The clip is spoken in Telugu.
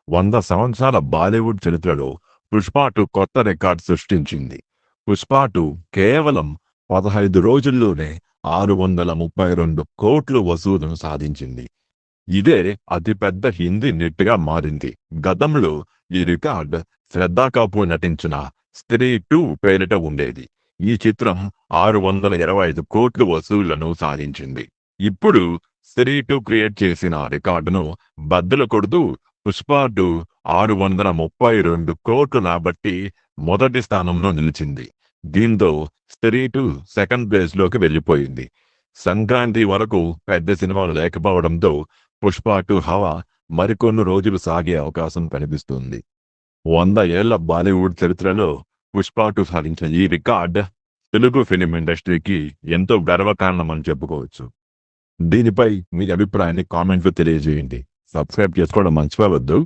100 సంవత్సరాల బాలీవుడ్ చరిత్రలో 'పుష్ప 2' కొత్త రికార్డ్ సృష్టించింది. 'పుష్ప 2' కేవలం 15 రోజుల్లోనే 632 కోట్లు వసూలును సాధించింది. ఇదే అతిపెద్ద హిందీ హిట్‌గా మారింది. గతంలో ఈ రికార్డ్ 'శ్రద్ధా కపూర్' నటించిన 'స్త్రీ 2' పేరిట ఉండేది. ఈ చిత్రం 625 కోట్ల వసూళ్లను సాధించింది. ఇప్పుడు 'స్త్రీ 2' క్రియేట్ చేసిన రికార్డును బద్దలు కొడుతూ 'పుష్ప 2' 632 కోట్లు రాబట్టి మొదటి స్థానంలో నిలిచింది. దీంతో 'స్త్రీ 2' సెకండ్ ప్లేస్‌లోకి వెళ్ళిపోయింది. సంక్రాంతి వరకు పెద్ద సినిమాలు లేకపోవడంతో 'పుష్ప 2' హవా మరికొన్ని రోజులు సాగే అవకాశం కనిపిస్తుంది. 100 ఏళ్ల బాలీవుడ్ చరిత్రలో 'పుష్ప 2' సాధించిన ఈ రికార్డ్ తెలుగు ఫిల్మ్ ఇండస్ట్రీకి ఎంతో గర్వకారణమని చెప్పుకోవచ్చు. దీనిపై మీ అభిప్రాయాన్ని కామెంట్‌లో తెలియజేయండి. సబ్స్క్రైబ్ చేసుకోవడం మర్చిపోవద్దు.